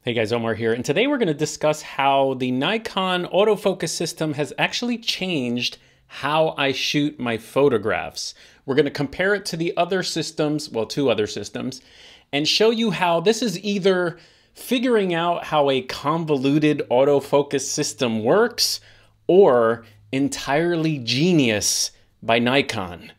Hey guys, Omar here, and today we're going to discuss how the Nikon autofocus system has actually changed how I shoot my photographs. We're going to compare it to the other systems, well, two other systems, and show you how this is either figuring out how a convoluted autofocus system works or entirely genius by Nikon.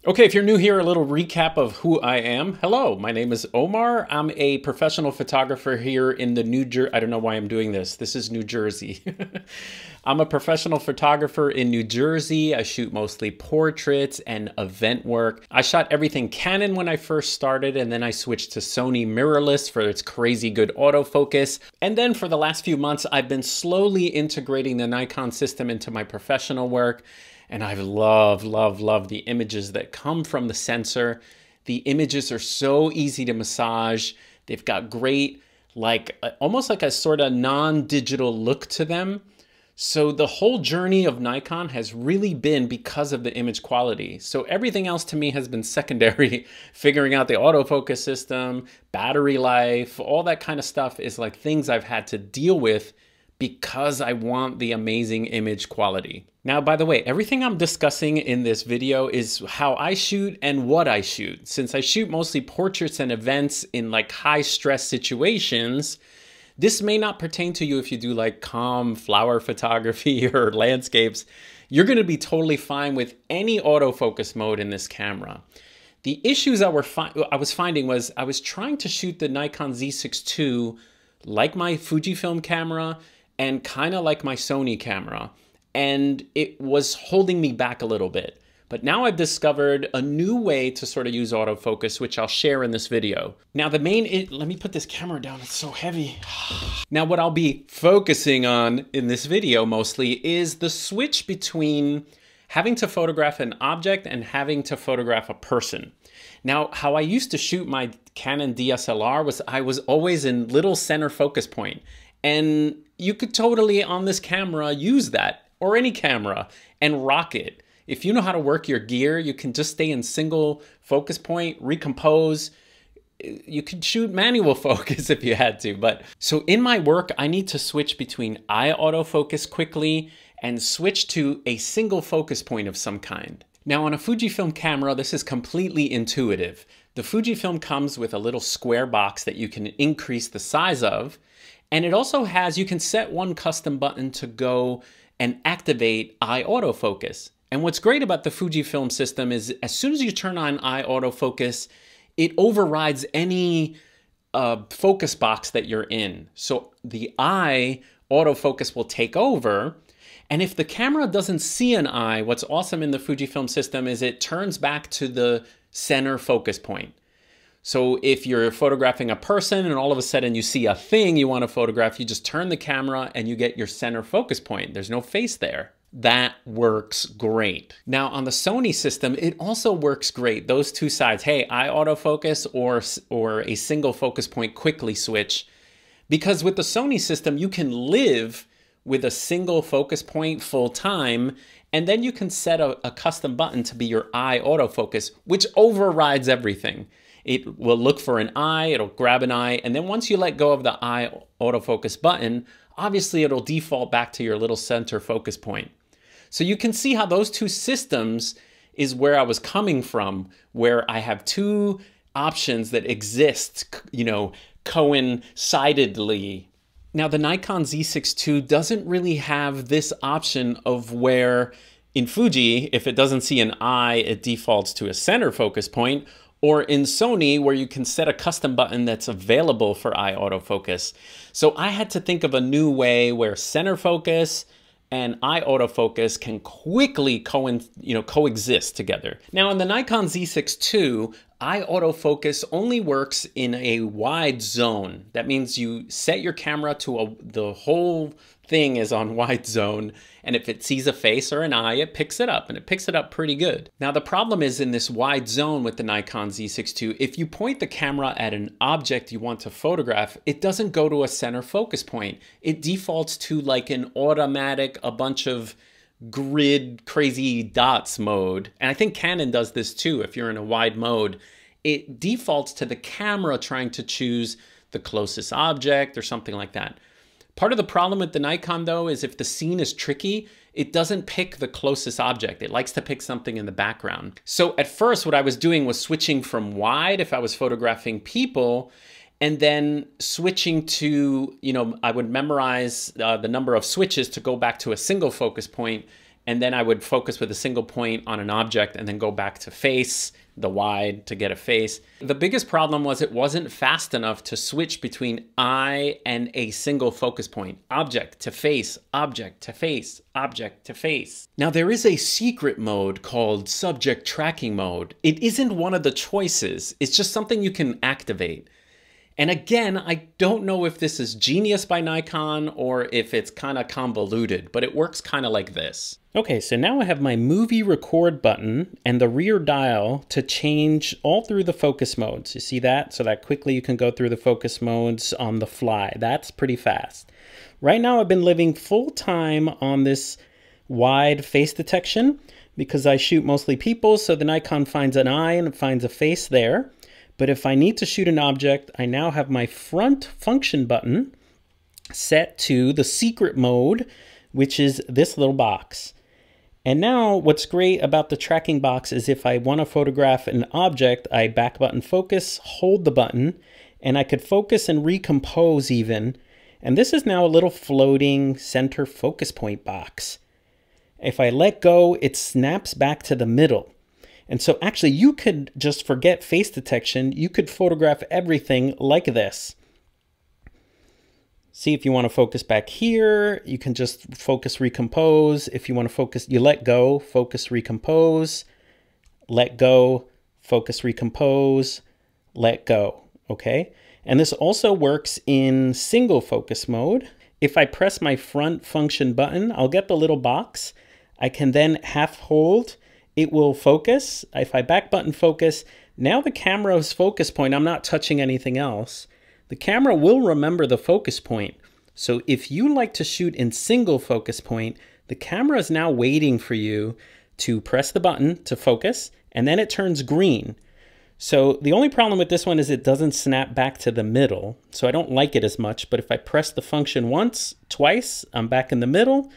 Okay, if you're new here, a little recap of who I am. Hello, my name is Omar. I'm a professional photographer here in the New Jersey. I don't know why I'm doing this. This is New Jersey. I'm a professional photographer in New Jersey. I shoot mostly portraits and event work. I shot everything Canon when I first started, and then I switched to Sony mirrorless for its crazy good autofocus. And then for the last few months, I've been slowly integrating the Nikon system into my professional work. And I love the images that come from the sensor. The images are so easy to massage. They've got great, almost like a sort of non-digital look to them. So the whole journey of Nikon has really been because of the image quality. So everything else to me has been secondary. Figuring out the autofocus system, battery life, all that kind of stuff is like things I've had to deal with because I want the amazing image quality. Now, by the way, everything I'm discussing in this video is how I shoot and what I shoot. Since I shoot mostly portraits and events in like high stress situations, this may not pertain to you if you do like calm flower photography or landscapes. You're gonna be totally fine with any autofocus mode in this camera. The issues I was finding was I was trying to shoot the Nikon Z6 II like my Fujifilm camera and kind of like my Sony camera. And it was holding me back a little bit. But now I've discovered a new way to sort of use autofocus, which I'll share in this video. Now let me put this camera down, it's so heavy. Now what I'll be focusing on in this video mostly is the switch between having to photograph an object and having to photograph a person. Now, how I used to shoot my Canon DSLR was I was always in little center focus point. And you could totally, on this camera, use that, or any camera, and rock it. If you know how to work your gear, you can just stay in single focus point, recompose. You could shoot manual focus if you had to. But so in my work, I need to switch between eye autofocus quickly and switch to a single focus point of some kind. Now on a Fujifilm camera, this is completely intuitive. The Fujifilm comes with a little square box that you can increase the size of. And it also has, you can set one custom button to go and activate eye autofocus. And what's great about the Fujifilm system is as soon as you turn on eye autofocus, it overrides any focus box that you're in. So the eye autofocus will take over. And if the camera doesn't see an eye, what's awesome in the Fujifilm system is it turns back to the center focus point. So if you're photographing a person and all of a sudden you see a thing you want to photograph, you just turn the camera and you get your center focus point. There's no face there. That works great. Now on the Sony system, it also works great. Those two sides, hey, eye autofocus or a single focus point quickly switch. Because with the Sony system, you can live with a single focus point full time, and then you can set a custom button to be your eye autofocus, which overrides everything. It will look for an eye, it'll grab an eye, and then once you let go of the eye autofocus button, obviously it'll default back to your little center focus point. So you can see how those two systems is where I was coming from, where I have two options that exist, coincidentally. Now the Nikon Z6 II doesn't really have this option of where in Fuji, if it doesn't see an eye, it defaults to a center focus point, or in Sony, where you can set a custom button that's available for eye autofocus. So I had to think of a new way where center focus and eye autofocus can quickly coexist together. Now in the Nikon Z6 II, eye autofocus only works in a wide zone. That means you set your camera to the whole thing is on wide zone, and if it sees a face or an eye, it picks it up, and it picks it up pretty good. Now the problem is in this wide zone with the Nikon Z6 II, if you point the camera at an object you want to photograph, it doesn't go to a center focus point. It defaults to like an automatic, a bunch of grid crazy dots mode. And I think Canon does this too. If you're in a wide mode, it defaults to the camera trying to choose the closest object or something like that. Part of the problem with the Nikon though is if the scene is tricky, it doesn't pick the closest object. It likes to pick something in the background. So at first what I was doing was switching from wide if I was photographing people, and then switching to, I would memorize the number of switches to go back to a single focus point, and then I would focus with a single point on an object and then go back to face, the wide to get a face. The biggest problem was it wasn't fast enough to switch between eye and a single focus point. Object to face, object to face, object to face. Now there is a secret mode called subject tracking mode. It isn't one of the choices. It's just something you can activate. And again, I don't know if this is genius by Nikon or if it's kind of convoluted, but it works kind of like this. Okay, so now I have my movie record button and the rear dial to change all through the focus modes. You see that? So that quickly you can go through the focus modes on the fly. That's pretty fast. Right now I've been living full time on this wide face detection because I shoot mostly people, so the Nikon finds an eye and it finds a face there. But if I need to shoot an object, I now have my front function button set to the secret mode, which is this little box. And now what's great about the tracking box is if I want to photograph an object, I back button focus, hold the button, and I could focus and recompose even. And this is now a little floating center focus point box. If I let go, it snaps back to the middle. And so actually you could just forget face detection. You could photograph everything like this. See, if you want to focus back here, you can just focus, recompose. If you want to focus, you let go, focus, recompose, let go, focus, recompose, let go, okay? And this also works in single focus mode. If I press my front function button, I'll get the little box. I can then half hold. It will focus. If I back button focus, now the camera's focus point, I'm not touching anything else. The camera will remember the focus point. So if you like to shoot in single focus point, the camera is now waiting for you to press the button to focus, and then it turns green. So the only problem with this one is it doesn't snap back to the middle. So I don't like it as much, but if I press the function once, twice, I'm back in the middle,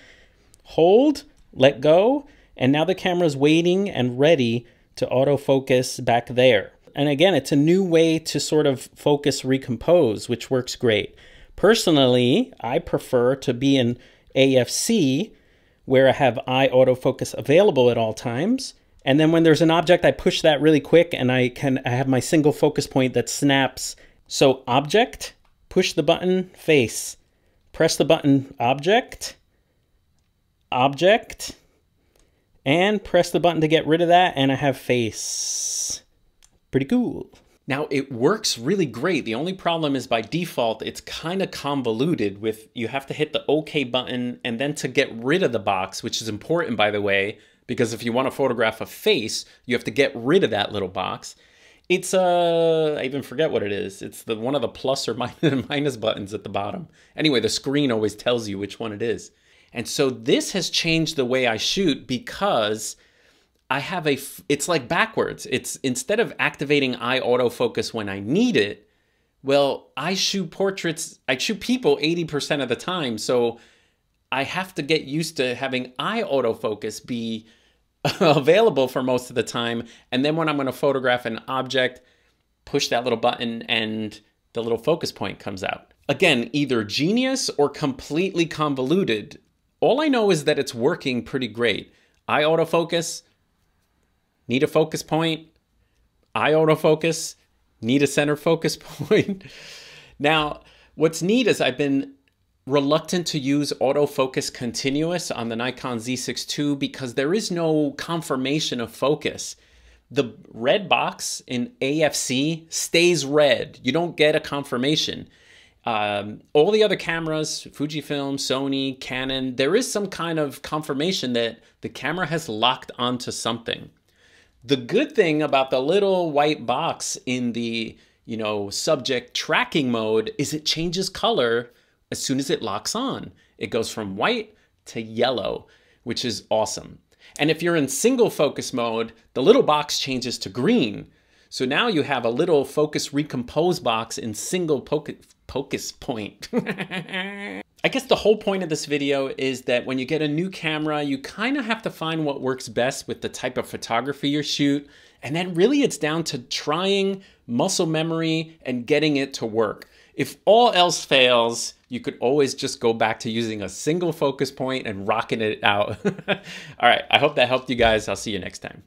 hold, let go, and now the camera's waiting and ready to autofocus back there. And again, it's a new way to sort of focus recompose, which works great. Personally, I prefer to be in AFC, where I have eye autofocus available at all times. And then when there's an object, I push that really quick and I have my single focus point that snaps. So object, push the button, face. Press the button, object, object, and press the button to get rid of that, and I have face. Pretty cool. Now it works really great. The only problem is by default, it's kind of convoluted with, you have to hit the OK button and then to get rid of the box, which is important by the way, because if you want to photograph a face, you have to get rid of that little box. It's I even forget what it is. It's one of the plus or minus buttons at the bottom. Anyway, the screen always tells you which one it is. And so this has changed the way I shoot because I have it's like backwards. It's instead of activating eye autofocus when I need it, well, I shoot portraits, I shoot people 80% of the time. So I have to get used to having eye autofocus be available for most of the time. And then when I'm going to photograph an object, push that little button and the little focus point comes out. Again, either genius or completely convoluted. All I know is that it's working pretty great. Eye autofocus, need a focus point. Eye autofocus, need a center focus point. Now, what's neat is I've been reluctant to use autofocus continuous on the Nikon Z6 II because there is no confirmation of focus. The red box in AFC stays red. You don't get a confirmation. All the other cameras, Fujifilm, Sony, Canon, there is some kind of confirmation that the camera has locked onto something. The good thing about the little white box in the, subject tracking mode is it changes color as soon as it locks on. It goes from white to yellow, which is awesome. And if you're in single focus mode, the little box changes to green. So now you have a little focus recompose box in single focus point. I guess the whole point of this video is that when you get a new camera, you kind of have to find what works best with the type of photography you shoot. And then really it's down to trying muscle memory and getting it to work. If all else fails, you could always just go back to using a single focus point and rocking it out. All right, I hope that helped you guys. I'll see you next time.